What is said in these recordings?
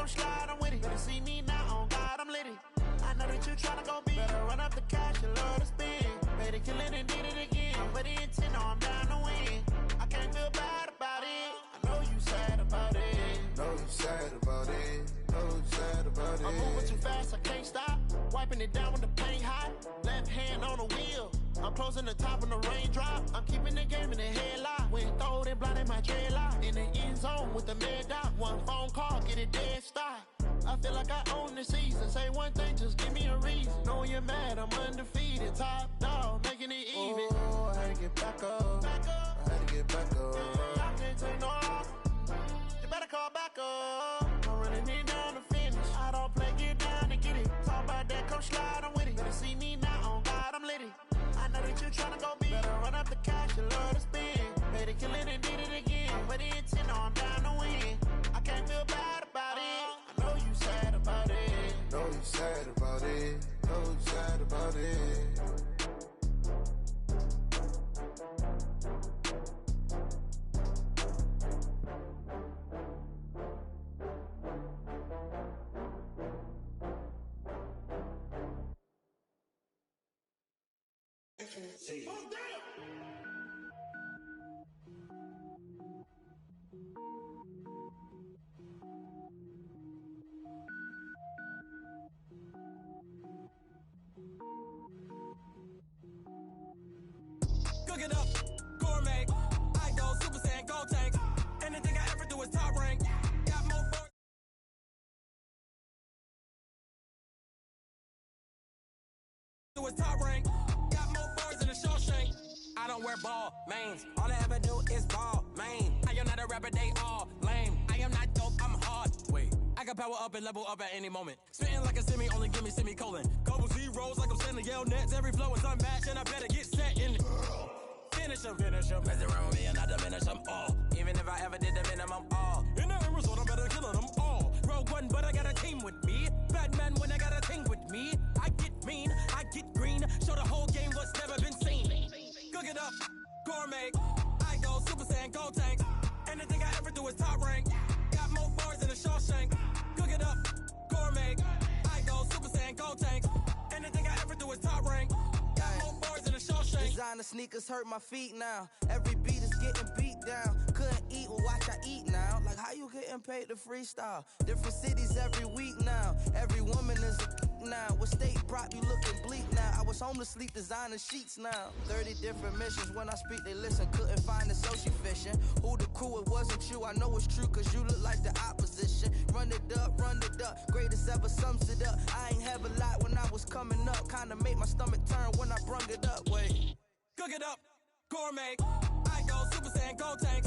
come slide, I'm with it. Better see me now, on God, I'm litty. I know that you tryna go big. Better run up the cash, you love to spend. Better kill it and did it again. I'm with the intent, no, I'm down to win. I can't feel bad about it. I know you sad about it. Know you sad about it. Know you sad about it. I'm moving too fast, I can't stop. Wiping it down when the paint hot. Left hand on the wheel. I'm closing the top when the raindrop. I'm keeping the game in the headlock. When throwed and blinded my dreadlock. In the end zone with the mad dot. One phone call, get it dead stop. I feel like I own the season. Say one thing, just give me a reason. Knowing you're mad, I'm undefeated. Top dog, making it even. Oh, I had to get back up. I had to get back up. I can't take no loss. You better call back up. I'm running it down to finish. I don't play, get down and get it. Talk about that, come slide, I'm with it. Better see me now, on God, I'm litty. I know that you tryna go big. Better run up the cash, you love to spend. Better kill it and did it again. But the intent, no, I'm down to win. I can't feel bad about it. I know you sad about it. Know you sad about it. Know you sad about it. Cook it up, gourmet. I go Super Saiyan, go tank. Anything I ever do is top rank. Got more boards. Do is top rank. Got more boards than a Shawshank. I don't wear ball mains. All I ever do is ball main. I am not a rapper, they all lame. I am not dope, I'm hard. Wait, I can power up and level up at any moment. Spitting like a semi, only give me semicolon. Couple zeros like I'm sending yell nets. Every flow is unmatched and I better get set in. Finish them. Mess around with me and I diminish them all. Even if I ever did the minimum all. In the end result, I'm better killing them all. Rogue One, but I got a team with me. Batman when I got a thing with me. I get mean, I get green. Show the whole game what's never been seen. Cook it up, gourmet. I go Super Saiyan, go tank. Anything I ever do is top rank. Got more bars than a Shawshank. Cook it up, gourmet. I go Super Saiyan, go tank. Anything I ever do is top rank. Got more bars than a Shawshank. Designer sneakers hurt my feet now. Every beat is getting beat down. Couldn't eat, well watch I eat now. Like how you getting paid to freestyle? Different cities every week now. Every woman is a now. What state prop you looking bleak now? I was home to sleep, designer sheets now. 30 different missions. When I speak they listen. Couldn't find it, so she fishing. Who the crew, it wasn't you. I know it's true cause you look like the opposition. Run it up, greatest ever sums it up. I ain't have a lot when I was coming up. Kinda made my stomach turn when I brung it up. Wait. Cook it up, gourmet. I go Super Saiyan, go tank.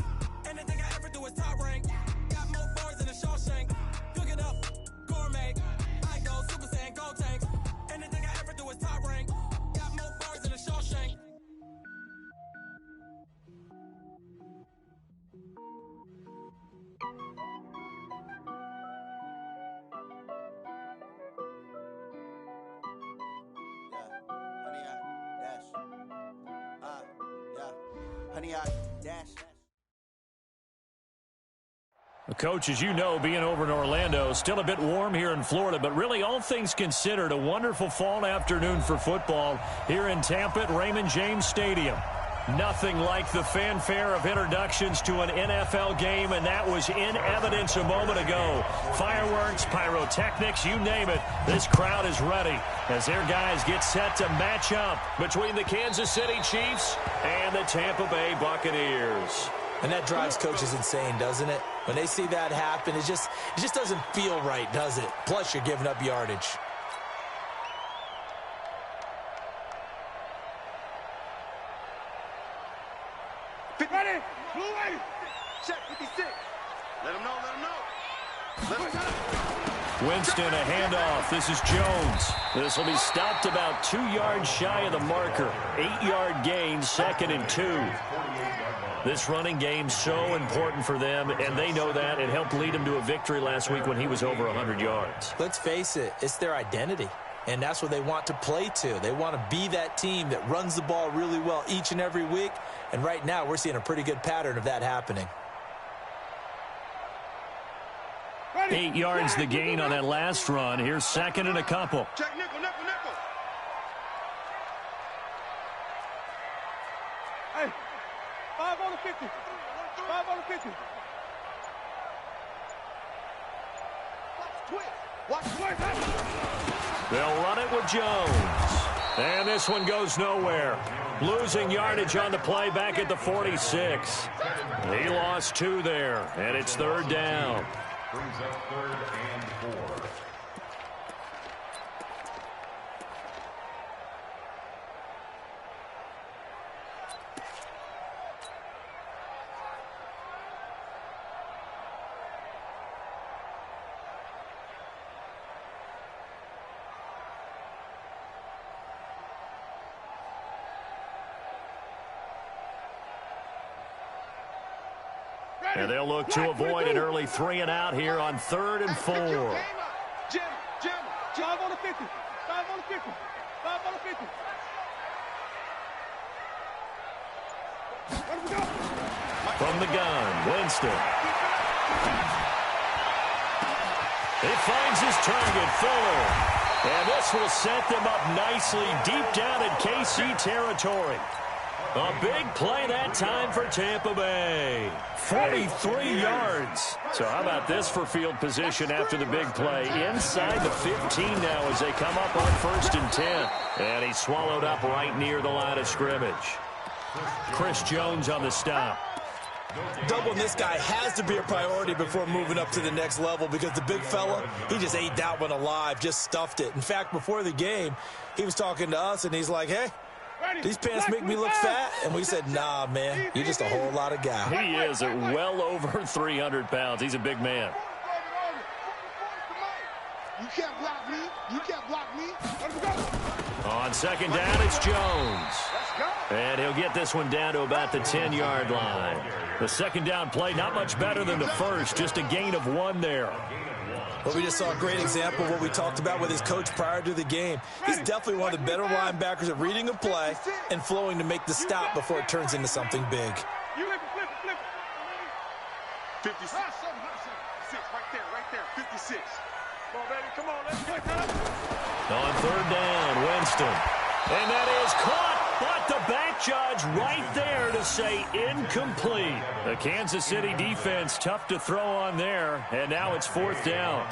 Anything I ever do is top rank. Got more bars than a Shawshank. Cook it up, gourmet. I go Super Saiyan, go tank. Anything I ever do is top rank. Got more bars than a Shawshank. Honey, I dash. Coach, as you know, being over in Orlando, still a bit warm here in Florida, but really all things considered, a wonderful fall afternoon for football here in Tampa at Raymond James Stadium. Nothing like the fanfare of introductions to an NFL game, and that was in evidence a moment ago. Fireworks, pyrotechnics, you name it. This crowd is ready as their guys get set to match up between the Kansas City Chiefs and the Tampa Bay Buccaneers. And that drives coaches insane, doesn't it? When they see that happen, it just doesn't feel right, does it? Plus, you're giving up yardage. Ready? Blue ready. Check 56. Let him know, let him know. Let him know. Winston, a handoff. This is Jones. This will be stopped about 2 yards shy of the marker. 8-yard gain, 2nd and 2. This running game so important for them, and they know that. It helped lead them to a victory last week when he was over 100 yards. Let's face it, it's their identity, and that's what they want to play to. They want to be that team that runs the ball really well each and every week, and right now we're seeing a pretty good pattern of that happening. Ready? 8 yards the gain on that last run. Here's second and a couple. Check nickel, nickel, nickel. Hey, 5 on the 50. 5 on the 50. Watch twist. They'll run it with Jones. And this one goes nowhere. Losing yardage on the play back at the 46. He lost 2 there, and it's third down. Brings up 3rd and 4. And they'll look to avoid an early 3 and out here on 3rd and 4. Jim, 5 on the 50. 5 on the 50. 5 on the 50. Where do we go? From the gun, Winston. He finds his target, Fuller. And this will set them up nicely deep down in KC territory. A big play that time for Tampa Bay. 43 yards. So how about this for field position after the big play? Inside the 15 now as they come up on 1st and 10. And he's swallowed up right near the line of scrimmage. Chris Jones on the stop. Doubling this guy has to be a priority before moving up to the next level because the big fella, he just ate that one alive, just stuffed it. In fact, before the game, he was talking to us, and he's like, hey, these pants make me look fat. And we said, nah, man, you're just a whole lot of guy. He is at well over 300 pounds. He's a big man. You can't block me. You can't block me. On 2nd down, it's Jones. And he'll get this one down to about the 10-yard line. The 2nd down play, not much better than the first, just a gain of 1 there. Well, we just saw a great example of what we talked about with his coach prior to the game. He's definitely one of the better linebackers at reading a play and flowing to make the stop before it turns into something big. 56. Right there. 56. Come on, baby. Come on. Let's play, time. On 3rd down, Winston. And that is caught, but the back judge right there to say incomplete. The Kansas City defense tough to throw on there, and now it's 4th down.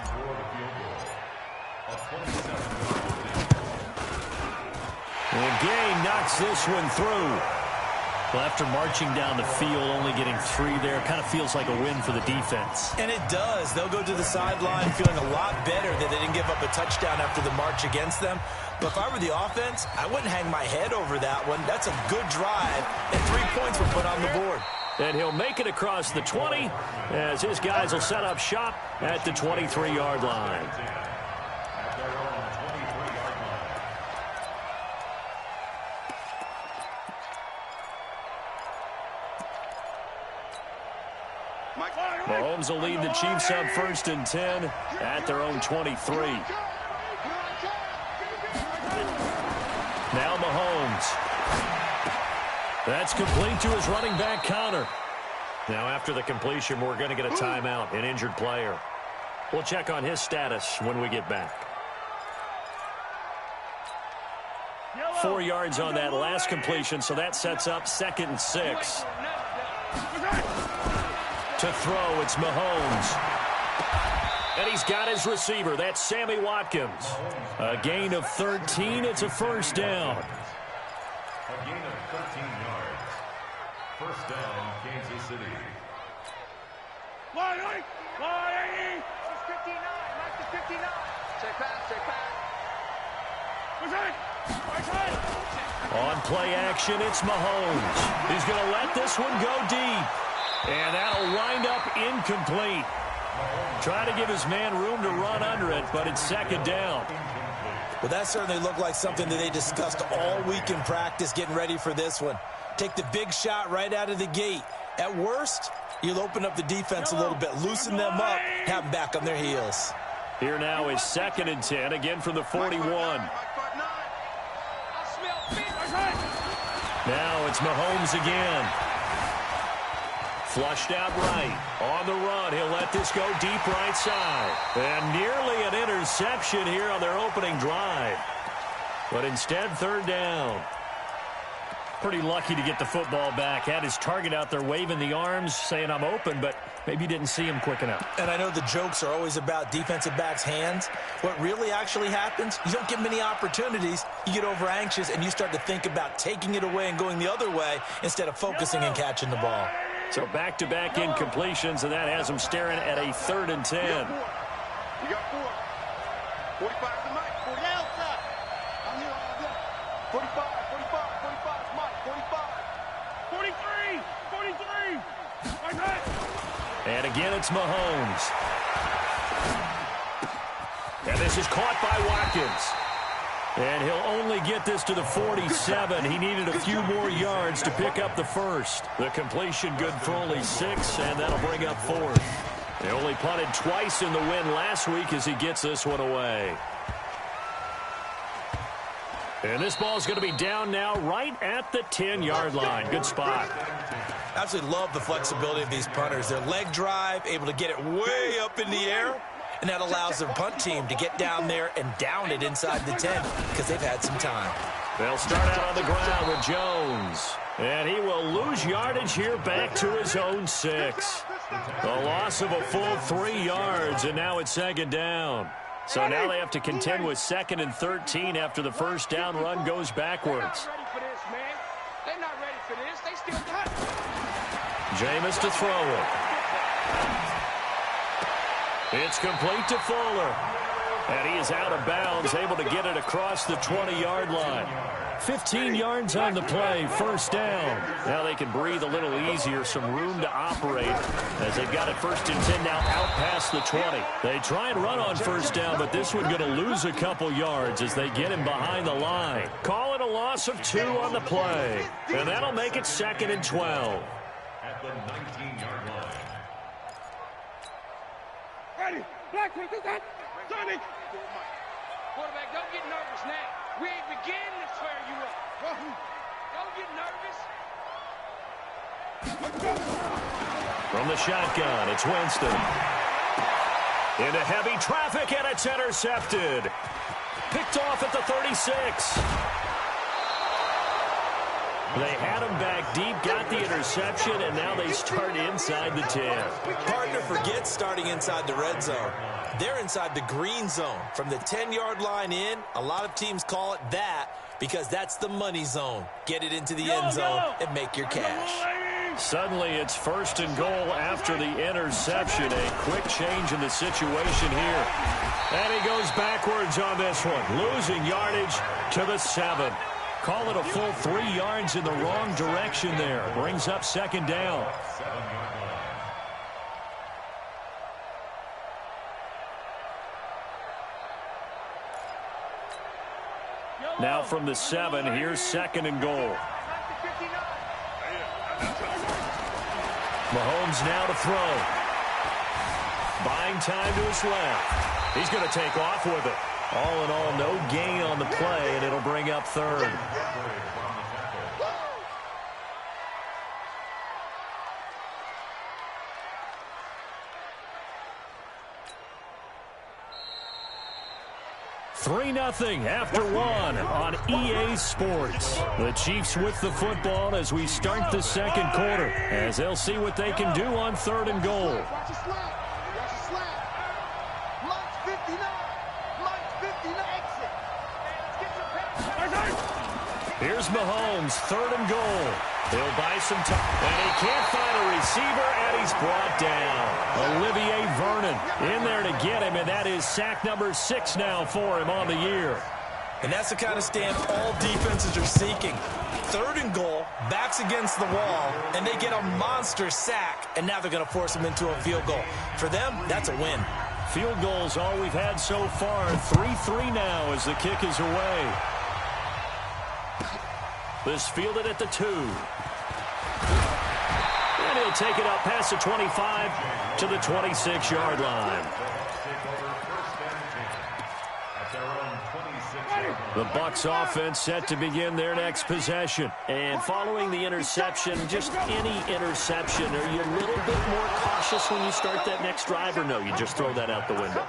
And Gay knocks this one through. Well, after marching down the field, only getting 3 there, kind of feels like a win for the defense. And it does. They'll go to the sideline feeling a lot better that they didn't give up a touchdown after the march against them. But if I were the offense, I wouldn't hang my head over that one. That's a good drive, and 3 points were put on the board. And he'll make it across the 20 as his guys will set up shop at the 23-yard line. Mahomes will lead the Chiefs up 1st and 10 at their own 23. Now Mahomes. That's complete to his running back, Connor. Now after the completion, we're going to get a timeout, an injured player. We'll check on his status when we get back. 4 yards on that last completion, so that sets up 2nd and 6. To throw, it's Mahomes. And he's got his receiver. That's Sammy Watkins. A gain of 13. It's a 1st down. A gain of 13 yards. 1st down, Kansas City. Line 59. Mark the 59. Check pass. On play action, it's Mahomes. He's going to let this one go deep. And that'll wind up incomplete. Try to give his man room to run under it, but it's 2nd down. Well, that certainly looked like something that they discussed all week in practice getting ready for this one. Take the big shot right out of the gate. At worst, you'll open up the defense a little bit, loosen them up, have them back on their heels. Here now is 2nd and 10, again from the 41. I smell feet. Now it's Mahomes again. Flushed out right. On the run, he'll let this go deep right side. And nearly an interception here on their opening drive. But instead, third down. Pretty lucky to get the football back. Had his target out there waving the arms, saying I'm open, but maybe didn't see him quick enough. And I know the jokes are always about defensive backs' hands. What really actually happens, you don't get many opportunities. You get over anxious, and you start to think about taking it away and going the other way instead of focusing and catching the ball. So back-to-back incompletions, and that has him staring at a 3rd and 10. You got 4. 45 to Mike. 40 outside. I'm here all day. 45, 45, 45, Mike. 45. 43. And again, it's Mahomes. And this is caught by Watkins. And he'll only get this to the 47. He needed a few more yards to pick up the first. The completion good for only 6, and that'll bring up 4th. They only punted twice in the win last week as he gets this one away. And this ball's going to be down now right at the 10-yard line. Good spot. Absolutely love the flexibility of these punters. Their leg drive, able to get it way up in the air, and that allows their punt team to get down there and down it inside the 10 because they've had some time. They'll start out on the ground with Jones. And he will lose yardage here back to his own 6. A loss of a full 3 yards, and now it's 2nd down. So now they have to contend with 2nd and 13 after the first down run goes backwards. They're not ready for this. They still got it. Jameis to throw it. It's complete to Fuller. And he is out of bounds, able to get it across the 20-yard line. 15 yards on the play, first down. Now they can breathe a little easier, some room to operate as they've got it 1st and 10 now out past the 20. They try and run on first down, but this one going to lose a couple yards as they get him behind the line. Call it a loss of 2 on the play, and that'll make it 2nd and 12. At the 19-yard line. Ready. Black, Johnny. Quarterback, don't get nervous now. We ain't beginning to tear you up. Don't get nervous. From the shotgun, it's Winston. Into heavy traffic, and it's intercepted. Picked off at the 36. They had him back deep, got the interception, and now they start inside the 10. Partner forgets starting inside the red zone. They're inside the green zone. From the 10-yard line in, a lot of teams call it that because that's the money zone. Get it into the end zone and make your cash. Suddenly it's 1st and goal after the interception. A quick change in the situation here. And he goes backwards on this one, losing yardage to the 7. Call it a full 3 yards in the wrong direction there. Brings up 2nd down. Now from the 7, here's 2nd and goal. Mahomes now to throw. Buying time to his left. He's going to take off with it. All in all, no gain on the play, and it'll bring up 3rd. $3-0 after 1 on EA Sports. The Chiefs with the football as we start the 2nd quarter, as they'll see what they can do on 3rd and goal. Watch a slap. Watch a slap. Mike's 59. Mike's 59. Exit. Here's Mahomes, 3rd and goal. He'll buy some time, and he can't find a receiver, and he's brought down. Olivier Vernon in there to get him, and that is sack number 6 now for him on the year. And that's the kind of stand all defenses are seeking. 3rd and goal, backs against the wall, and they get a monster sack, and now they're going to force him into a field goal. For them, that's a win. Field goals all we've had so far, 3-3 now as the kick is away. This fielded at the 2. And he'll take it up past the 25 to the 26-yard line. The Bucs offense set to begin their next possession. And following the interception, just any interception, are you a little bit more cautious when you start that next drive, or no, you just throw that out the window?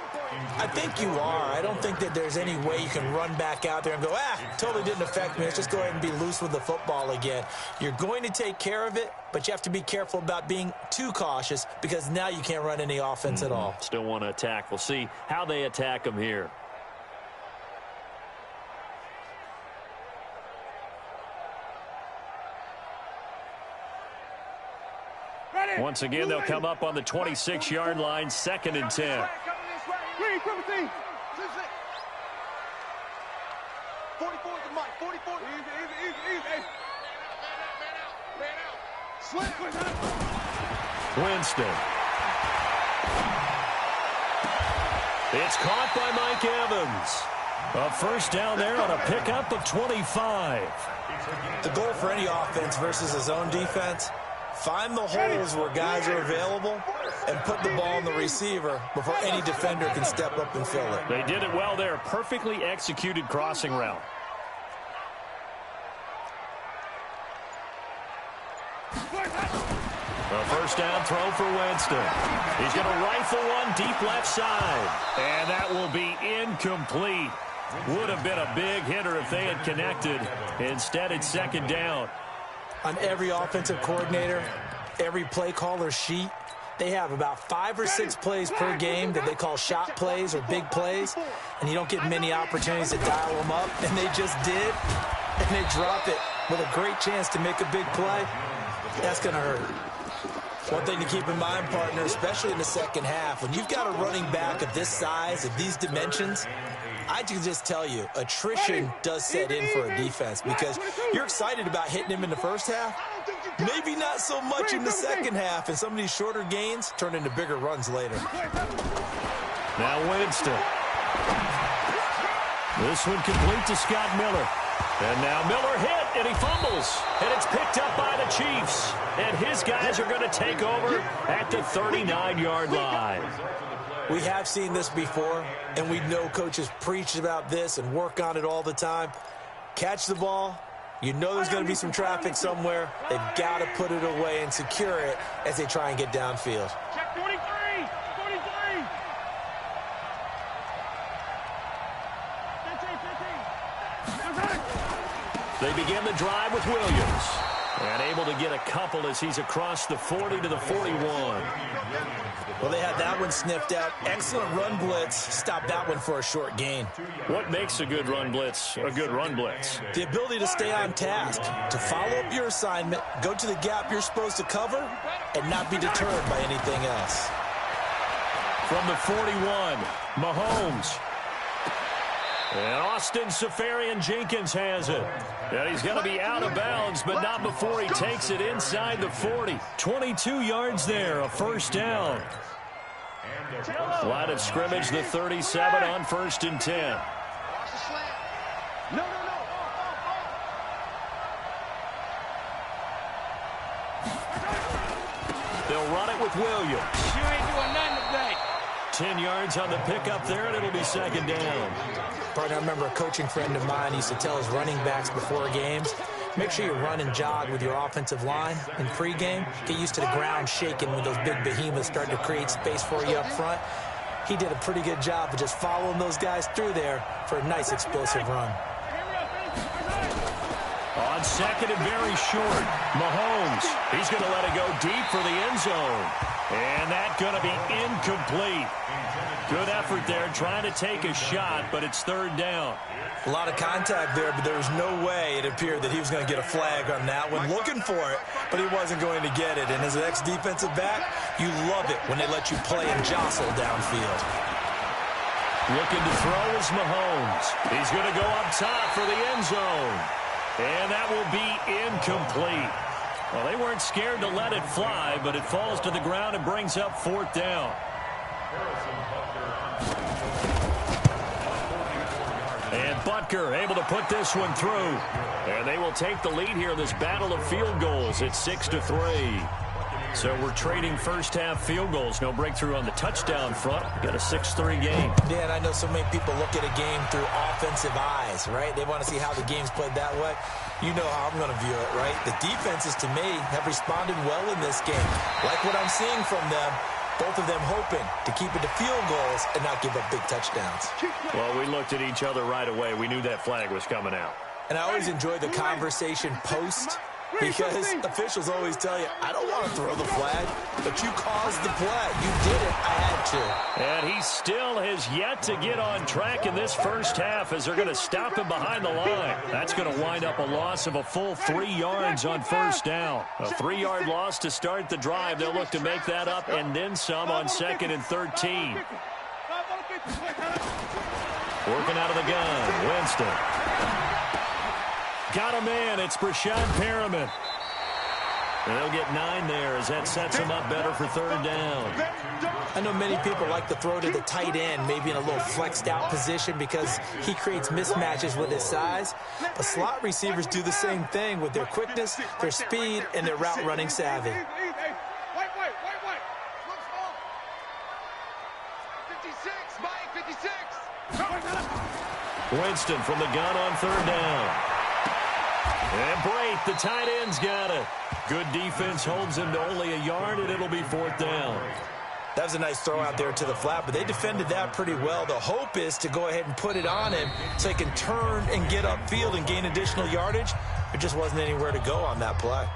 I think you are. I don't think that there's any way you can run back out there and go, totally didn't affect me. Let's just go ahead and be loose with the football again. You're going to take care of it, but you have to be careful about being too cautious because now you can't run any offense at all. Still want to attack. We'll see how they attack them here. Once again, they'll come up on the 26-yard line, 2nd and 10. 44 is the mic. 44. Easy. Winston. It's caught by Mike Evans. A first down there on a pickup of 25. The goal for any offense versus his own defense, find the holes where guys are available and put the ball on the receiver before any defender can step up and fill it. They did it well there. Perfectly executed crossing route. A first down throw for Winston. He's going to rifle one deep left side. And that will be incomplete. Would have been a big hitter if they had connected. Instead, it's 2nd down. On every offensive coordinator, every play caller sheet, they have about 5 or 6 plays per game that they call shot plays or big plays, and you don't get many opportunities to dial them up, and they just did, and they drop it with a great chance to make a big play. That's going to hurt. One thing to keep in mind, partner, especially in the second half, when you've got a running back of this size, of these dimensions, I can just tell you, attrition does set in for a defense because you're excited about hitting him in the first half. Maybe not so much in the second half, and some of these shorter gains turn into bigger runs later. Now Winston. This one complete to Scott Miller. And now Miller hit, and he fumbles. And it's picked up by the Chiefs. And his guys are going to take over at the 39-yard line. We have seen this before, and we know coaches preach about this and work on it all the time. Catch the ball. You know there's going to be some traffic somewhere. They've got to put it away and secure it as they try and get downfield. Check 43. 43. 15. They begin the drive with Williams. And able to get a couple as he's across the 40 to the 41. Well, they had that one sniffed out. Excellent run blitz. Stopped that one for a short gain. What makes a good run blitz a good run blitz? The ability to stay on task, to follow up your assignment, go to the gap you're supposed to cover, and not be deterred by anything else. From the 41, Mahomes. And Austin Seferian-Jenkins has it. And he's going to be out of bounds, but not before he takes it inside the 40. 22 yards there, a first down. Line of scrimmage, the 37 on 1st and 10. They'll run it with Williams. You ain't doing nothing today. 10 yards on the pickup there, and it'll be 2nd down. Partner, I remember a coaching friend of mine used to tell his running backs before games, make sure you run and jog with your offensive line in pregame. Get used to the ground shaking when those big behemoths start to create space for you up front. He did a pretty good job of just following those guys through there for a nice explosive run. On 2nd and very short, Mahomes. He's going to let it go deep for the end zone. And that's going to be incomplete. Good effort there trying to take a shot, but it's 3rd down. A lot of contact there, but there was no way it appeared that he was going to get a flag on that one. Looking for it, but he wasn't going to get it. And as an ex-defensive back, you love it when they let you play and jostle downfield. Looking to throw is Mahomes. He's going to go up top for the end zone. And that will be incomplete. Well, they weren't scared to let it fly, but it falls to the ground and brings up 4th down. And Butker able to put this one through. And they will take the lead here in this battle of field goals at 6-3. So we're trading first-half field goals. No breakthrough on the touchdown front. Got a 6-3 game. Yeah, and I know so many people look at a game through offensive eyes, right? They want to see how the game's played that way. You know how I'm going to view it, right? The defenses, to me, have responded well in this game. Like what I'm seeing from them, both of them hoping to keep it to field goals and not give up big touchdowns. Well, we looked at each other right away. We knew that flag was coming out. And I always enjoy the conversation post, because officials always tell you, I don't want to throw the flag, but you caused the play. You did it. I had to. And he still has yet to get on track in this first half as they're going to stop him behind the line. That's going to wind up a loss of a full 3 yards on first down. A 3-yard loss to start the drive. They'll look to make that up and then some on 2nd and 13. Working out of the gun, Winston. Got a man. It's Brashad Perriman. They'll get 9 there as that sets him up better for 3rd down. I know many people like to throw to the tight end, maybe in a little flexed out position because he creates mismatches with his size. But slot receivers do the same thing with their quickness, their speed, and their route running savvy. 56. Mike, 56. Winston from the gun on 3rd down. And Brate, the tight end's got it. Good defense holds him to only a yard, and it'll be 4th down. That was a nice throw out there to the flat, but they defended that pretty well. The hope is to go ahead and put it on him so he can turn and get upfield and gain additional yardage. There just wasn't anywhere to go on that play.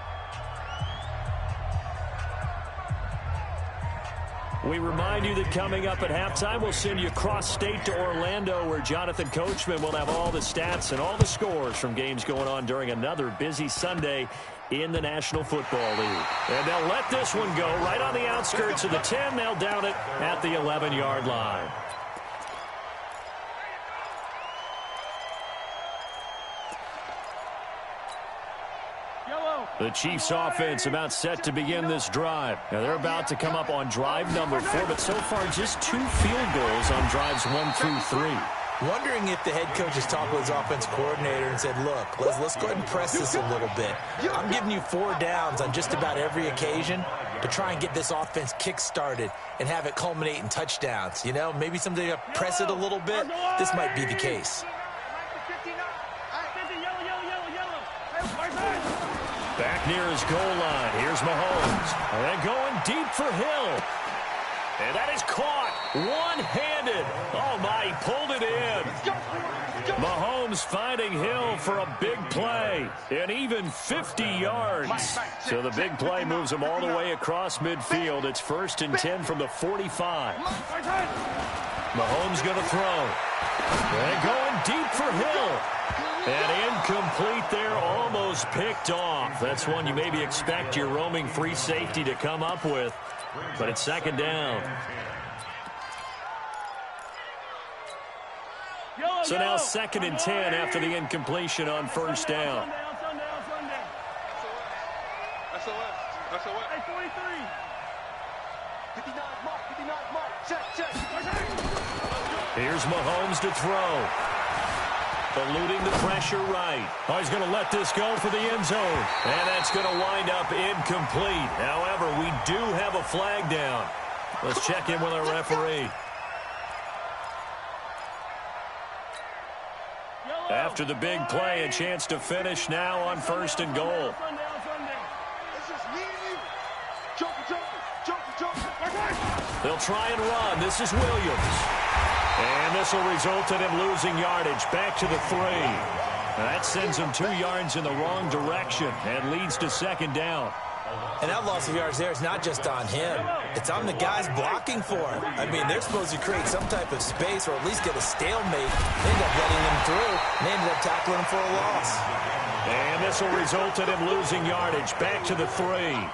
We remind you that coming up at halftime, we'll send you cross-state to Orlando, where Jonathan Coachman will have all the stats and all the scores from games going on during another busy Sunday in the National Football League. And they'll let this one go right on the outskirts of the 10. They'll down it at the 11-yard line. The Chiefs offense about set to begin this drive. Now they're about to come up on drive number 4, but so far just 2 field goals on drives 1 through 3. Wondering if the head coach has talked with his offense coordinator and said, look, let's go ahead and press this a little bit. I'm giving you 4 downs on just about every occasion to try and get this offense kick-started and have it culminate in touchdowns. You know, maybe someday to press it a little bit. This might be the case. Back near his goal line. Here's Mahomes. And going deep for Hill. And that is caught one-handed. Oh, my, he pulled it in. Mahomes finding Hill for a big play. And even 50 yards. So the big play moves him all the way across midfield. It's 1st and 10 from the 45. Mahomes going to throw. And going deep for Hill. And incomplete there, almost picked off. That's one you maybe expect your roaming free safety to come up with. But it's 2nd down. So now 2nd and 10 after the incompletion on 1st down. That's a left. That's a left. Hey, 43. 59, Mark. 59, Mark. Check. Here's Mahomes to throw. Eluding the pressure right. Oh, he's going to let this go for the end zone. And that's going to wind up incomplete. However, we do have a flag down. Let's check in with our referee. After the big play, a chance to finish now on 1st and goal. They'll try and run. This is Williams. And this will result in him losing yardage back to the 3. That sends him 2 yards in the wrong direction and leads to 2nd down. And that loss of yards there is not just on him. It's on the guys blocking for him. I mean, they're supposed to create some type of space or at least get a stalemate. They end up letting him through. And they ended up tackling him for a loss. And this will result in him losing yardage back to the 3.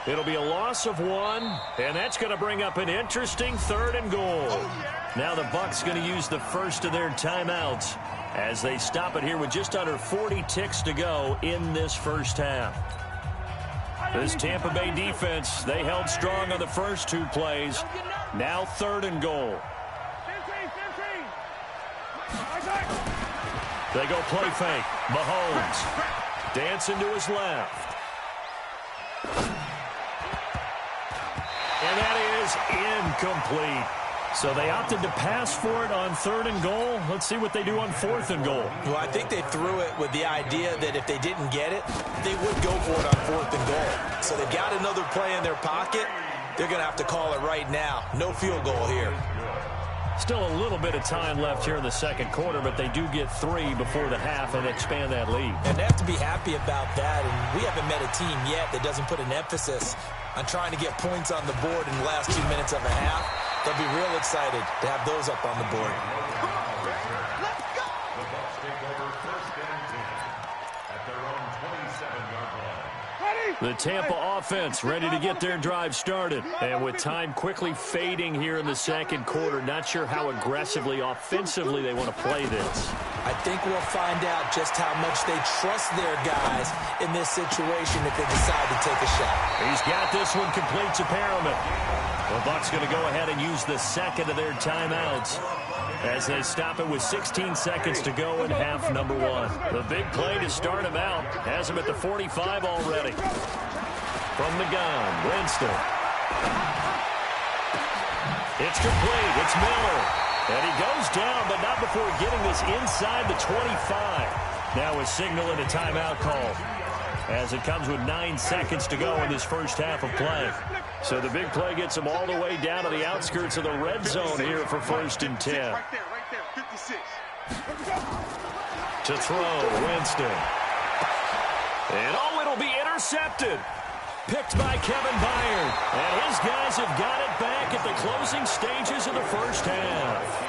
It'll be a loss of 1, and that's going to bring up an interesting 3rd and goal. Now the Bucs going to use the first of their timeouts as they stop it here with just under 40 ticks to go in this first half. This Tampa Bay defense, they held strong on the first 2 plays. Now 3rd and goal. They go play fake. Mahomes dancing to his left. And that is incomplete. So they opted to pass for it on 3rd and goal. Let's see what they do on 4th and goal. Well, I think they threw it with the idea that if they didn't get it, they would go for it on 4th and goal. So they've got another play in their pocket. They're going to have to call it right now. No field goal here. Still a little bit of time left here in the second quarter, but they do get 3 before the half and expand that lead. And they have to be happy about that. And we haven't met a team yet that doesn't put an emphasis on trying to get points on the board in the last 2 minutes of a half. They'll be real excited to have those up on the board. Let's go! The Bucs take over 1st and 10 at their own 27-yard line. The Tampa offense ready to get their drive started. And with time quickly fading here in the second quarter, not sure how aggressively, offensively they want to play this. I think we'll find out just how much they trust their guys in this situation if they decide to take a shot. He's got this one complete to Perriman. The Bucs going to go ahead and use the second of their timeouts as they stop it with 16 seconds to go in half number 1. The big play to start him out has him at the 45 already. From the gun, Winston. It's complete. It's Miller. And he goes down, but not before getting this inside the 25. Now a signal and a timeout call as it comes with 9 seconds to go in this first half of play. So the big play gets them all the way down to the outskirts of the red zone here for 1st and 10. Right there, 56. To throw, Winston. And oh, it'll be intercepted. Picked by Kevin Byard. And his guys have got it back at the closing stages of the first half.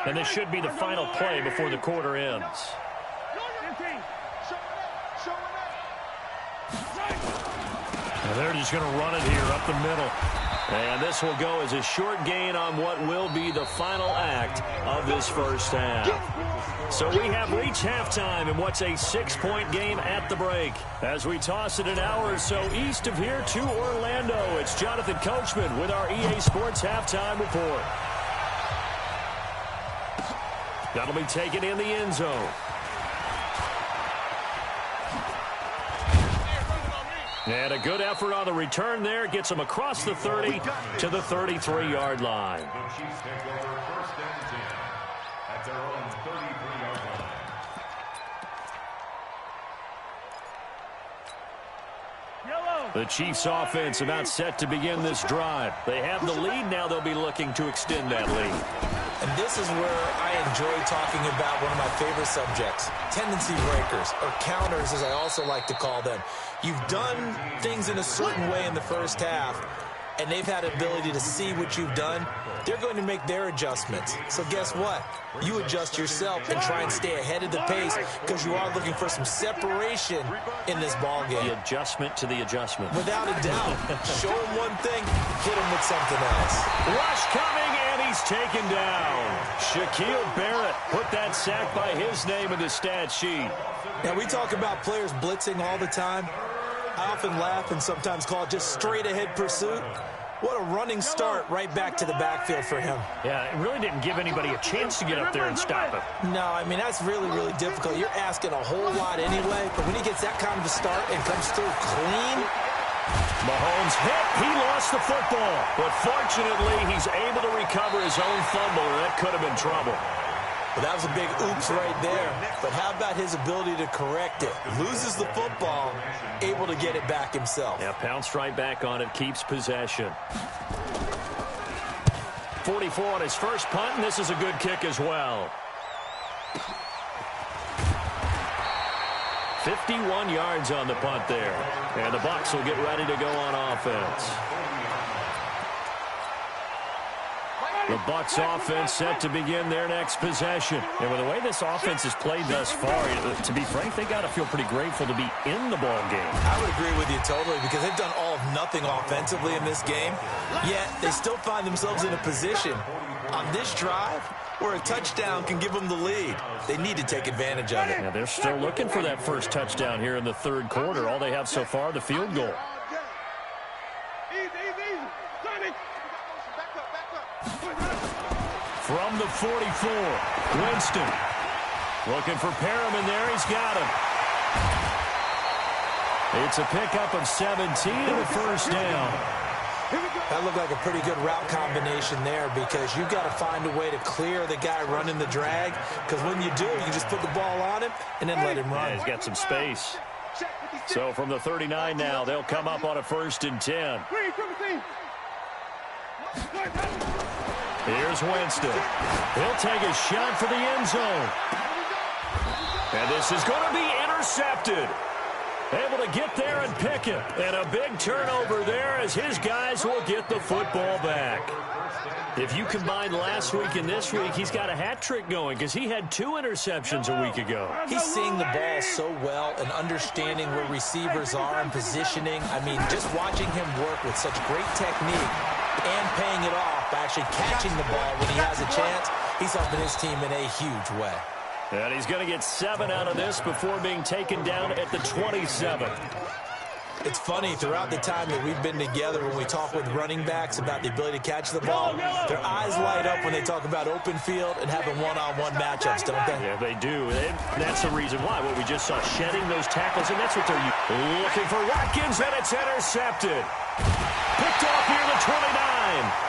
And this should be the final play before the quarter ends. And they're just going to run it here up the middle. And this will go as a short gain on what will be the final act of this first half. So we have reached halftime in what's a 6-point game at the break. As we toss it an hour or so east of here to Orlando, it's Jonathan Coachman with our EA Sports Halftime Report. That'll be taken in the end zone. And a good effort on the return there. Gets them across the 30 to the 33-yard line. The Chiefs take over 1st and 10 at their own 33-yard line. The Chiefs offense about set to begin this drive. They have the lead. Now they'll be looking to extend that lead. And this is where I enjoy talking about one of my favorite subjects, tendency breakers, or counters as I also like to call them. You've done things in a certain way in the first half, and they've had ability to see what you've done. They're going to make their adjustments. So guess what? You adjust yourself and try and stay ahead of the pace because you are looking for some separation in this ball game. The adjustment to the adjustment. Without a doubt. Show him one thing, hit him with something else. Rush coming, and he's taken down. Shaquille Barrett put that sack by his name in the stat sheet. Now, we talk about players blitzing all the time. I often laugh and sometimes call it just straight-ahead pursuit. What a running start right back to the backfield for him. Yeah, it really didn't give anybody a chance to get up there and stop him. No, I mean, that's really, really difficult. You're asking a whole lot anyway, but when he gets that kind of a start and comes through clean. Mahomes hit. He lost the football, but fortunately, he's able to recover his own fumble, or that could have been trouble. Well, that was a big oops right there. But how about his ability to correct it? Loses the football, able to get it back himself. Yeah, pounced right back on it, keeps possession. 44 on his first punt, and this is a good kick as well. 51 yards on the punt there. And the Bucs will get ready to go on offense. The Bucs offense set to begin their next possession. And with the way this offense has played thus far, to be frank, they got to feel pretty grateful to be in the ball game. I would agree with you totally because they've done all of nothing offensively in this game. Yet they still find themselves in a position on this drive where a touchdown can give them the lead. They need to take advantage of it. Yeah, they're still looking for that first touchdown here in the third quarter. All they have so far, the field goal. From the 44, Winston. Looking for Perriman there. He's got him. It's a pickup of 17 and a first down. That looked like a pretty good route combination there because you've got to find a way to clear the guy running the drag, because when you do, you can just put the ball on him and then let him run. Yeah, he's got some space. So from the 39 now, they'll come up on a 1st and 10. Here's Winston. He'll take a shot for the end zone. And this is going to be intercepted. Able to get there and pick it. And a big turnover there as his guys will get the football back. If you combine last week and this week, he's got a hat trick going because he had 2 interceptions a week ago. He's seeing the ball so well and understanding where receivers are and positioning. I mean, just watching him work with such great technique and paying it off by actually catching the ball when he has a chance, he's helping his team in a huge way. And he's going to get 7 out of this before being taken down at the 27. It's funny, throughout the time that we've been together, when we talk with running backs about the ability to catch the ball, their eyes light up when they talk about open field and having one-on-one matchups, don't they? Yeah, they do. That's the reason why. What we just saw, shedding those tackles, and that's what they're looking for. Watkins, and it's intercepted. Picked off near the 29.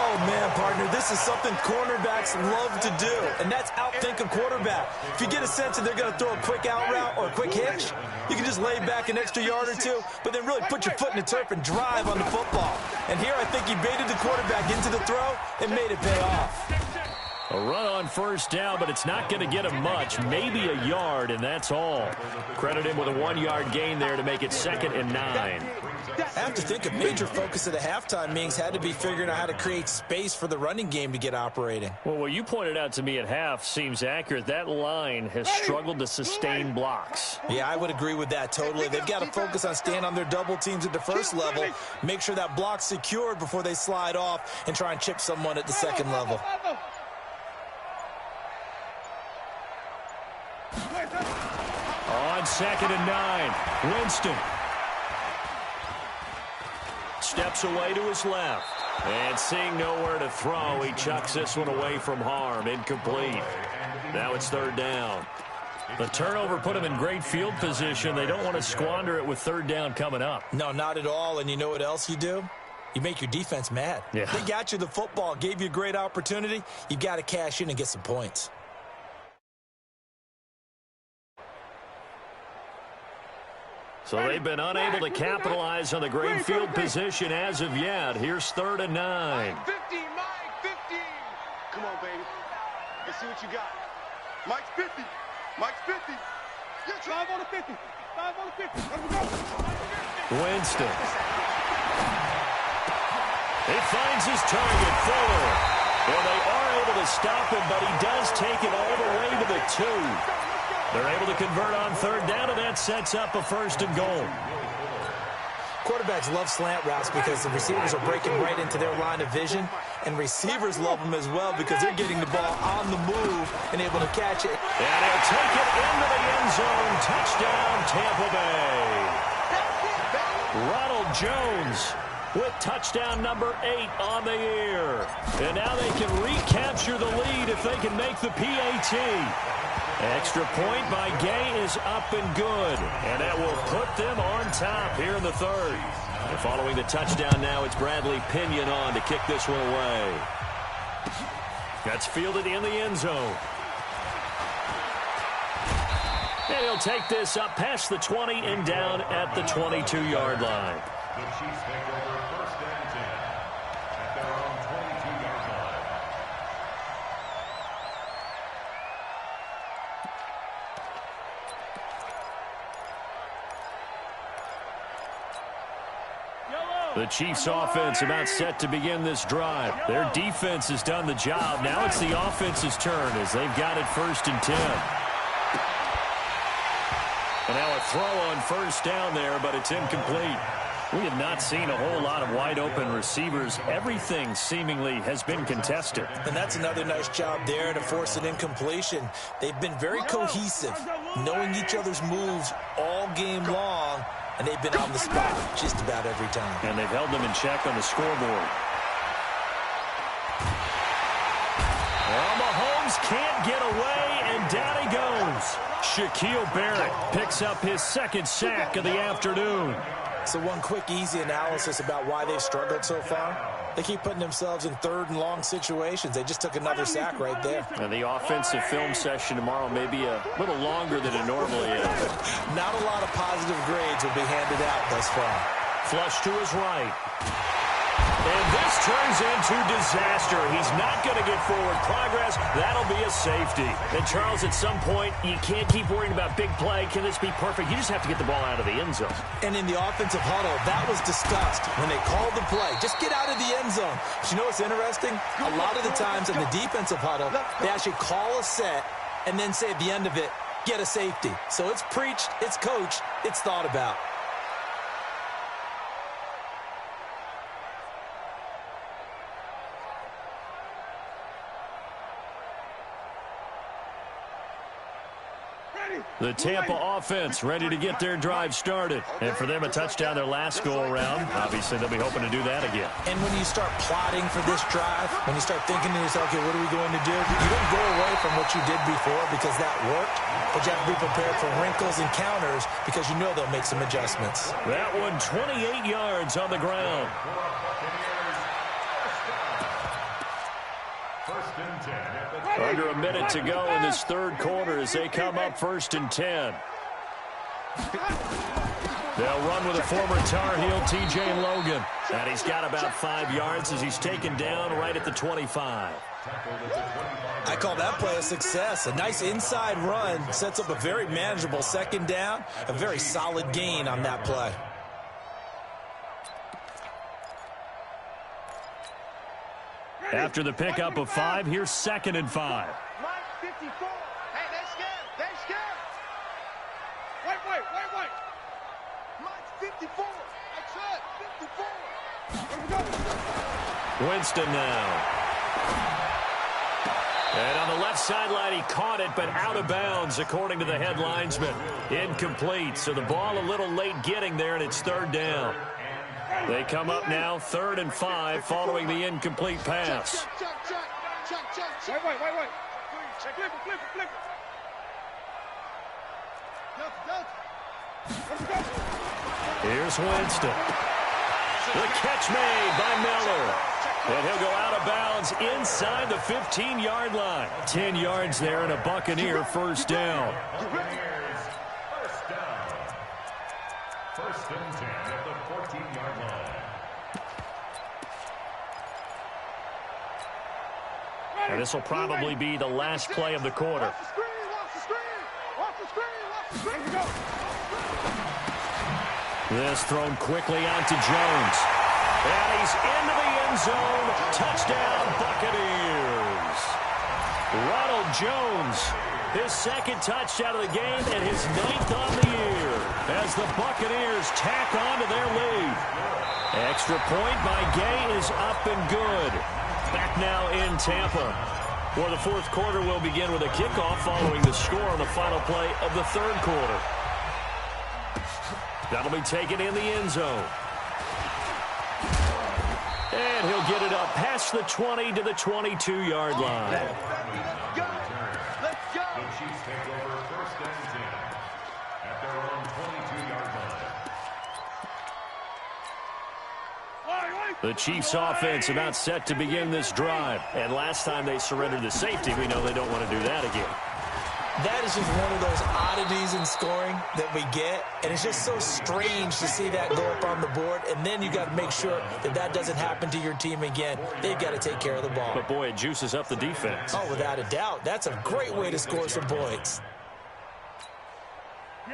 Oh, man, partner, this is something cornerbacks love to do, and that's outthink a quarterback. If you get a sense that they're going to throw a quick out route or a quick hitch, you can just lay back an extra yard or 2, but then really put your foot in the turf and drive on the football. And here I think he baited the quarterback into the throw and made it pay off. A run on 1st down, but it's not going to get him much. Maybe a yard, and that's all. Credit him with a 1-yard gain there to make it 2nd and 9. I have to think a major focus of the halftime meetings had to be figuring out how to create space for the running game to get operating. Well, what you pointed out to me at half seems accurate. That line has struggled to sustain blocks. Yeah, I would agree with that totally. They've got to focus on staying on their double teams at the first level, make sure that block's secured before they slide off and try and chip someone at the second level. On 2nd and 9, Winston steps away to his left. And seeing nowhere to throw, he chucks this one away from harm. Incomplete. Now it's 3rd down. The turnover put him in great field position. They don't want to squander it with 3rd down coming up. No, not at all. And you know what else you do? You make your defense mad. Yeah. They got you the football, gave you a great opportunity. You got to cash in and get some points. So they've been unable to capitalize on the great field position as of yet. Here's 3rd and 9. Mike 50, Mike 50. Come on, baby. Let's see what you got. Mike's 50. Mike's 50. Yeah, 5 on the 50. 5 on the 50. Let me go. Winston. He finds his target, Fuller. Well, they are able to stop him, but he does take it all the way to the 2. They're able to convert on 3rd down, and that sets up a 1st and goal. Quarterbacks love slant routes because the receivers are breaking right into their line of vision, and receivers love them as well because they're getting the ball on the move and able to catch it. And he'll take it into the end zone. Touchdown, Tampa Bay. Ronald Jones with touchdown number 8 on the year. And now they can recapture the lead if they can make the PAT. Extra point by Gay is up and good. And that will put them on top here in the 3rd. And following the touchdown now, it's Bradley Pinion on to kick this one away. That's fielded in the end zone. And he'll take this up past the 20 and down at the 22-yard line. The Chiefs take over 1st and 10 at their own 22-yard line. The Chiefs offense about set to begin this drive. Their defense has done the job. Now it's the offense's turn as they've got it 1st and 10. And now a throw on 1st down there, but it's incomplete. We have not seen a whole lot of wide open receivers. Everything seemingly has been contested. And that's another nice job there to force an incompletion. They've been very cohesive, knowing each other's moves all game long, and they've been on the spot just about every time. And they've held them in check on the scoreboard. Well, Mahomes can't get away, and Shaquille Barrett picks up his second sack of the afternoon. So one quick, easy analysis about why they've struggled so far. They keep putting themselves in third and long situations. They just took another sack right there. And the offensive film session tomorrow may be a little longer than it normally is. Not a lot of positive grades will be handed out thus far. Flush to his right. And this turns into disaster. He's not going to get forward progress. That'll be a safety. And, Charles, at some point, you can't keep worrying about big play. Can this be perfect? You just have to get the ball out of the end zone. And in the offensive huddle, that was discussed when they called the play. Just get out of the end zone. But you know what's interesting? A lot of the times in the defensive huddle, they actually call a set and then say at the end of it, get a safety. So it's preached, it's coached, it's thought about. The Tampa offense ready to get their drive started. And for them, a touchdown their last go-around. Obviously, they'll be hoping to do that again. And when you start plotting for this drive, when you start thinking to yourself, okay, what are we going to do? You don't go away from what you did before because that worked, but you have to be prepared for wrinkles and counters because you know they'll make some adjustments. That one, 28 yards on the ground. Under a minute to go in this third quarter as they come up 1st and 10. They'll run with a former Tar Heel, T.J. Logan. And he's got about 5 yards as he's taken down right at the 25. I call that play a success. A nice inside run sets up a very manageable second down. A very solid gain on that play. After the pickup of 5, here's 2nd and 5. Mike 54. Hey, they're scared. They're scared. Wait. Mike 54. That's it. 54. Here we go. Winston now. And on the left sideline, he caught it, but out of bounds, according to the head linesman. Incomplete, so the ball a little late getting there, and it's 3rd down. They come up now 3rd and 5 following the incomplete pass. Wait. Flip it. Here's Winston. The catch made by Miller. And he'll go out of bounds inside the 15-yard line. 10 yards there and a Buccaneer first down. First and 10 at the 14-yard line. And this will probably be the last play of the quarter. Watch the screen. Here we go. This thrown quickly onto Jones. And he's into the end zone. Touchdown, Buccaneers. Ronald Jones, his second touchdown of the game and his 9th on the year as the Buccaneers tack on to their lead. Extra point by Gay is up and good. Back now in Tampa, where the fourth quarter will begin with a kickoff following the score on the final play of the third quarter. That'll be taken in the end zone. And he'll get it up past the 20 to the 22-yard line. Let's go. The Chiefs take over 1st and 10 at their own 22-yard line. The Chiefs offense about set to begin this drive. And last time they surrendered the safety, we know they don't want to do that again. That is just one of those oddities in scoring that we get, and it's just so strange to see that go up on the board, and then you got to make sure that that doesn't happen to your team again. They've got to take care of the ball. But, boy, it juices up the defense. Oh, without a doubt. That's a great way to score some points.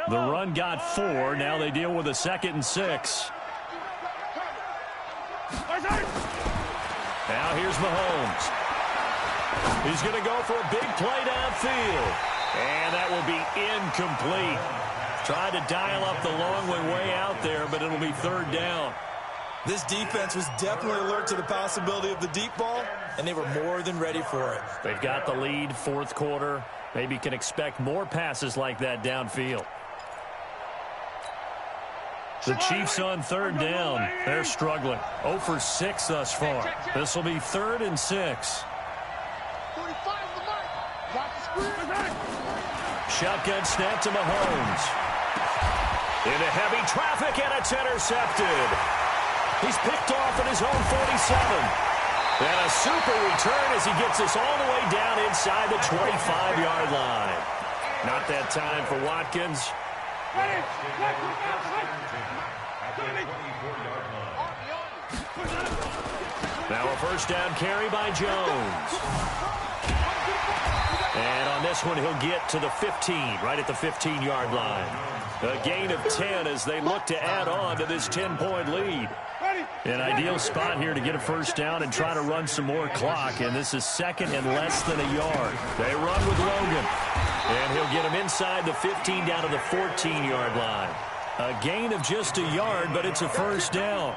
The run got 4. Now they deal with a 2nd and 6. Now here's Mahomes. He's going to go for a big play downfield. And that will be incomplete. Tried to dial up the long way out there, but it'll be 3rd down. This defense was definitely alert to the possibility of the deep ball, and they were more than ready for it. They've got the lead, 4th quarter. Maybe can expect more passes like that downfield. The Chiefs on 3rd down. They're struggling. 0 for 6 thus far. This will be 3rd and 6. Shotgun snap to Mahomes. Into heavy traffic, and it's intercepted. He's picked off at his own 47. And a super return as he gets us all the way down inside the 25-yard line. Not that time for Watkins. Now a first down carry by Jones. And on this one, he'll get to the 15, right at the 15-yard line. A gain of 10 as they look to add on to this 10-point lead. An ideal spot here to get a first down and try to run some more clock, and this is second and less than a yard. They run with Logan, and he'll get him inside the 15 down to the 14-yard line. A gain of just a yard, but it's a first down.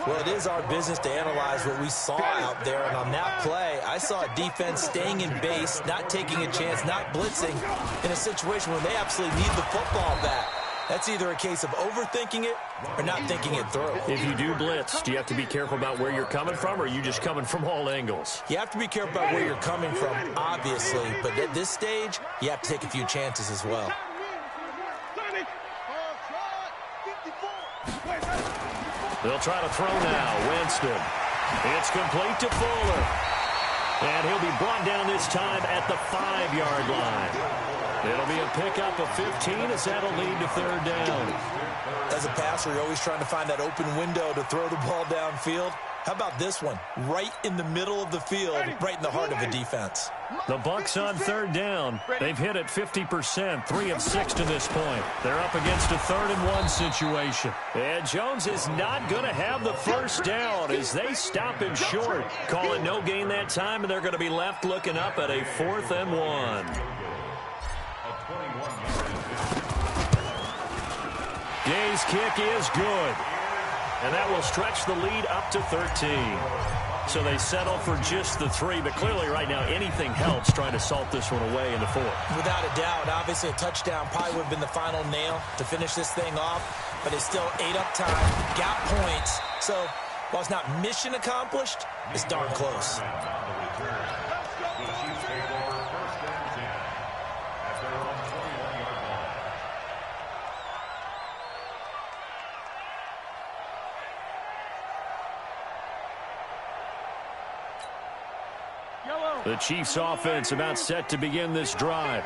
Well, it is our business to analyze what we saw out there, and on that play, I saw a defense staying in base, not taking a chance, not blitzing in a situation where they absolutely need the football back. That's either a case of overthinking it or not thinking it through. If you do blitz, do you have to be careful about where you're coming from, or are you just coming from all angles? You have to be careful about where you're coming from, obviously, but at this stage, you have to take a few chances as well. They'll try to throw now. Winston. It's complete to Fuller. And he'll be brought down this time at the 5-yard line. It'll be a pickup of 15 as that'll lead to third down. As a passer, you're always trying to find that open window to throw the ball downfield. How about this one? Right in the middle of the field, right in the heart of the defense. The Bucs on third down. They've hit it 50%, 3 of 6 to this point. They're up against a 3rd-and-1 situation. And Jones is not going to have the first down as they stop him short. Call it no gain that time, and they're going to be left looking up at a 4th-and-1. Gay's kick is good. And that will stretch the lead up to 13. So they settle for just the 3, but clearly right now anything helps trying to salt this one away in the 4th. Without a doubt, obviously a touchdown probably would have been the final nail to finish this thing off, but it's still 8 up time, got points. So while it's not mission accomplished, it's darn close. The Chiefs offense about set to begin this drive.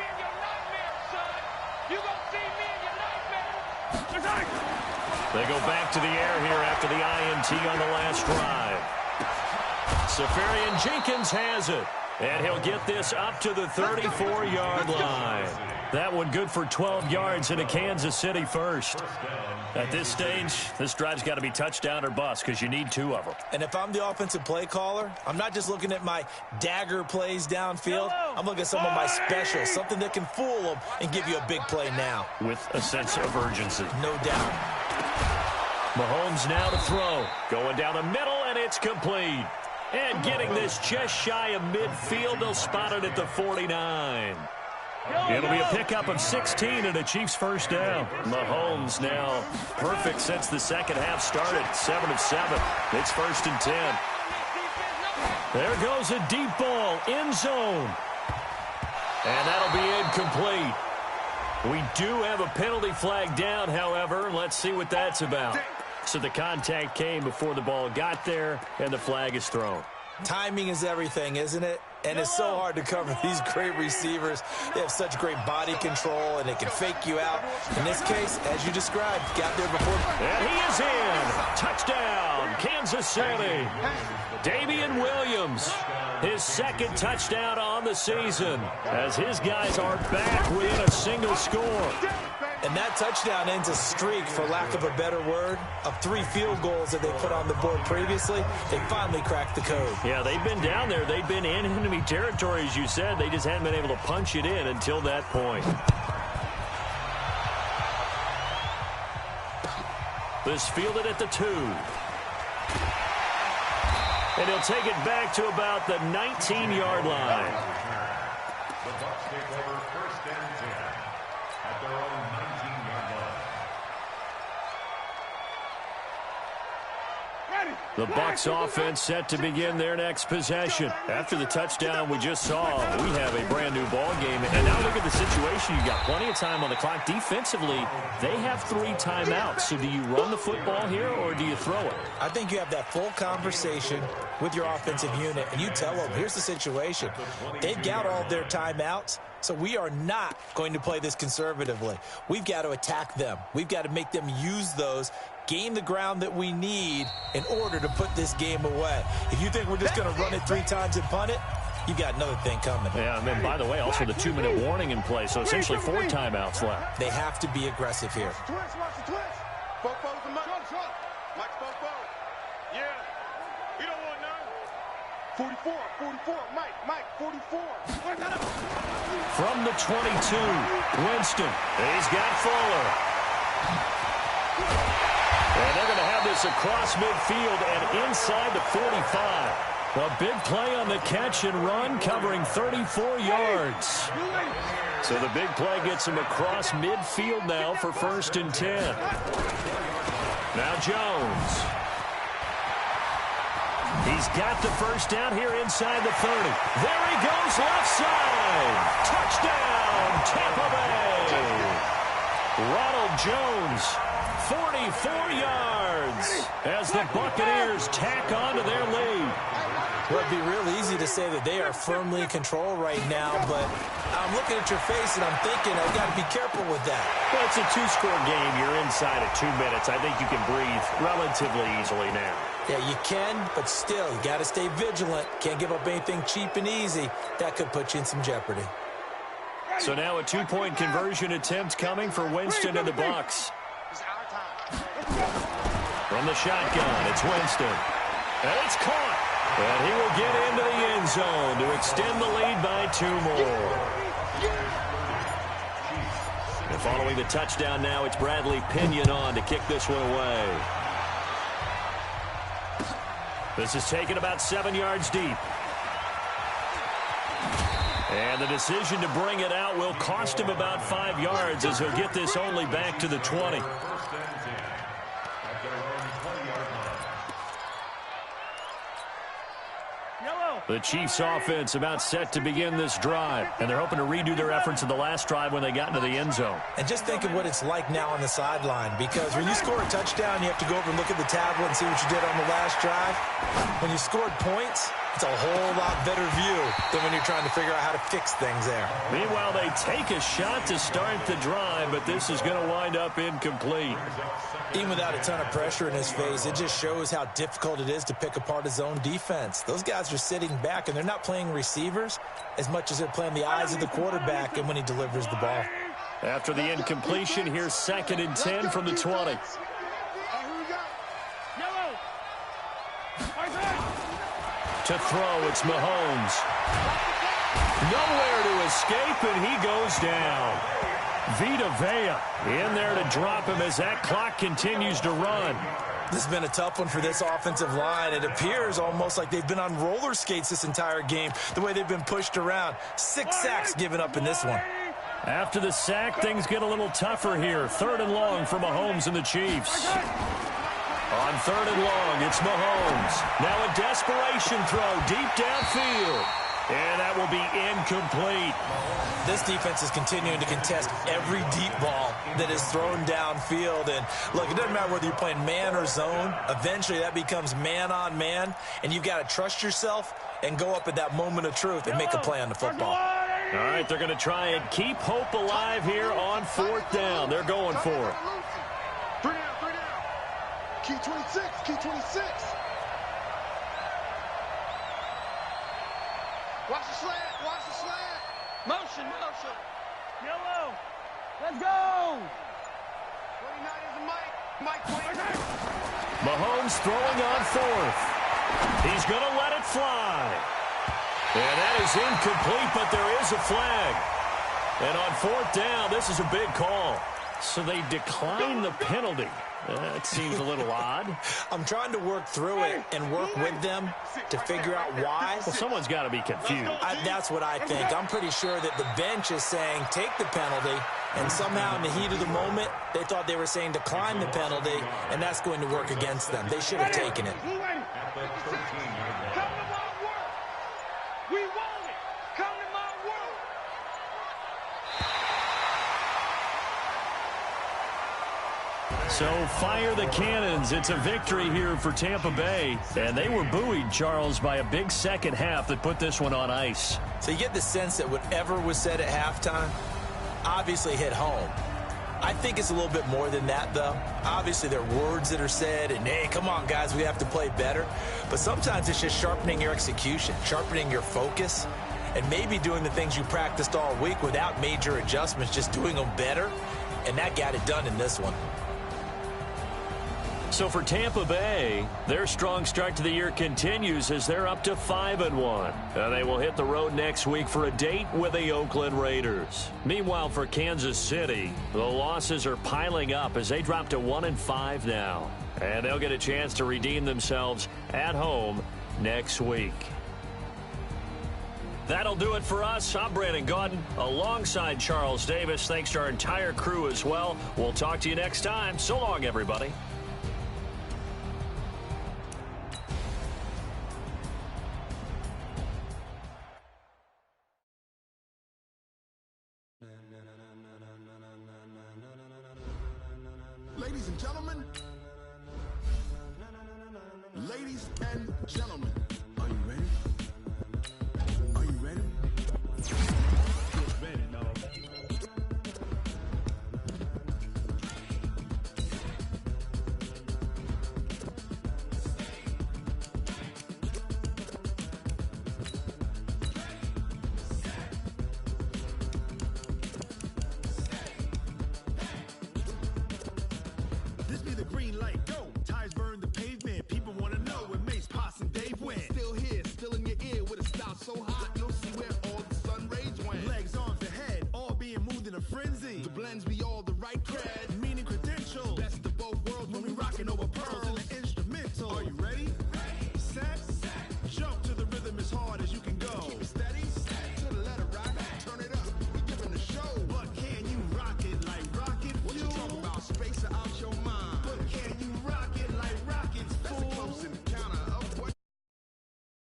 They go back to the air here after the INT on the last drive. Safarian Jenkins has it. And he'll get this up to the 34-yard line. That one good for 12 yards into Kansas City first. At this stage, this drive's got to be touchdown or bust because you need 2 of them. And if I'm the offensive play caller, I'm not just looking at my dagger plays downfield. I'm looking at some of my specials, something that can fool them and give you a big play now. With a sense of urgency. No doubt. Mahomes now to throw. Going down the middle, and it's complete. And getting this just shy of midfield, they'll spot it at the 49. It'll be a pickup of 16 and a Chiefs first down. Mahomes now perfect since the second half started. 7 of 7. It's 1st and 10. There goes a deep ball, end zone. And that'll be incomplete. We do have a penalty flag down, however. Let's see what that's about. So the contact came before the ball got there, and the flag is thrown. Timing is everything, isn't it? And it's so hard to cover these great receivers. They have such great body control, and they can fake you out. In this case, as you described, got there before. And he is in. Touchdown, Kansas City. Damian Williams, his 2nd touchdown on the season, as his guys are back within a single score. And that touchdown ends a streak, for lack of a better word, of 3 field goals that they put on the board previously. They finally cracked the code. Yeah, they've been down there. They've been in enemy territory, as you said. They just hadn't been able to punch it in until that point. This fielded at the 2. And he'll take it back to about the 19-yard line. The Bucs take over 1st and 10 at their own 19-yard line. Ready. The Bucs offense set to begin their next possession. After the touchdown we just saw, we have a brand new ball game. And now look at the situation. You got plenty of time on the clock. Defensively, they have 3 timeouts. So do you run the football here or do you throw it? I think you have that full conversation with your offensive unit, and you tell them, here's the situation. They've got all their timeouts, so we are not going to play this conservatively. We've got to attack them. We've got to make them use those, gain the ground that we need in order to put this game away. If you think we're just going to run it 3 times and punt it, you've got another thing coming. Yeah, and then, by the way, also the 2-minute warning in play, so essentially 4 timeouts left. They have to be aggressive here. Watch the twist. Fofo's the Mike. Mike's Fofo. Yeah. We don't want none. 44, Mike, 44. From the 22, Winston. He's got Fuller. And they're going to have this across midfield and inside the 45. A big play on the catch and run, covering 34 yards. So the big play gets him across midfield now for 1st and 10. Now Jones. He's got the first down here inside the 30. There he goes, left side. Touchdown, Tampa Bay. Ronald Jones, 44 yards as the Buccaneers tack on to their lead. Well, it'd be real easy to say that they are firmly in control right now, but I'm looking at your face and I'm thinking I've got to be careful with that. Well, it's a 2-score game. You're inside of 2 minutes. I think you can breathe relatively easily now. Yeah, you can, but still, you got to stay vigilant. Can't give up anything cheap and easy. That could put you in some jeopardy. So now a 2-point conversion attempt coming for Winston and the Bucs. From the shotgun, it's Winston. And it's caught. And he will get into the end zone to extend the lead by 2 more. And following the touchdown now, it's Bradley Pinion on to kick this one away. This is taken about 7 yards deep. And the decision to bring it out will cost him about 5 yards as he'll get this only back to the 20. The Chiefs offense about set to begin this drive, and they're hoping to redo their efforts in the last drive when they got into the end zone. And just think of what it's like now on the sideline, because when you score a touchdown, you have to go over and look at the tablet and see what you did on the last drive. When you scored points, it's a whole lot better view than when you're trying to figure out how to fix things there. Meanwhile, they take a shot to start the drive, but this is going to wind up incomplete. Even without a ton of pressure in his face, it just shows how difficult it is to pick apart his own defense. Those guys are sitting back, and they're not playing receivers as much as they're playing the eyes of the quarterback and when he delivers the ball. After the incompletion, here's 2nd and 10 from the 20. To throw, it's Mahomes. Nowhere to escape, and he goes down. Vita Vea in there to drop him as that clock continues to run. This has been a tough one for this offensive line. It appears almost like they've been on roller skates this entire game, the way they've been pushed around. 6 sacks given up in this one. After the sack, things get a little tougher here. 3rd and long for Mahomes and the Chiefs. On 3rd and long, it's Mahomes. Now a desperation throw deep downfield. And that will be incomplete. This defense is continuing to contest every deep ball that is thrown downfield. And look, it doesn't matter whether you're playing man or zone. Eventually that becomes man on man. And you've got to trust yourself and go up at that moment of truth and make a play on the football. All right, they're going to try and keep hope alive here on 4th down. They're going for it. 3 down. Key 26. Watch the slant. Motion. Yellow. Let's go. 29 is a Mike 29. Mahomes throwing on 4th. He's going to let it fly. And that is incomplete, but there is a flag. And on 4th down, this is a big call. So they decline the penalty. That seems a little odd. I'm trying to work through it and work with them to figure out why. Well, someone's got to be confused. That's what I think. I'm pretty sure that the bench is saying take the penalty And somehow in the heat of the moment, they thought they were saying decline the penalty, and that's going to work against them. They should have taken it. Come to my work. We want it. Come to my work. So fire the cannons. It's a victory here for Tampa Bay. And they were buoyed, Charles, by a big second half that put this one on ice. So you get the sense that whatever was said at halftime obviously hit home. I think it's a little bit more than that, though. Obviously, there are words that are said, and, hey, come on, guys, we have to play better. But sometimes it's just sharpening your execution, sharpening your focus, and maybe doing the things you practiced all week without major adjustments, just doing them better, and that got it done in this one. So for Tampa Bay, their strong start to the year continues as they're up to 5-1. And they will hit the road next week for a date with the Oakland Raiders. Meanwhile, for Kansas City, the losses are piling up as they drop to 1-5 now. And they'll get a chance to redeem themselves at home next week. That'll do it for us. I'm Brandon Gaudin alongside Charles Davis. Thanks to our entire crew as well. We'll talk to you next time. So long, everybody. Ladies and gentlemen, are you ready? Are you ready? Get ready, dog. This be the green light, go. Tires burn the pavement. People want to know where Mace, Potts, and Dave went. Still here, still in your ear with a style so hot, you'll see where all the sun rays went. Legs, arms, and head, all being moved in a frenzy. The blends be all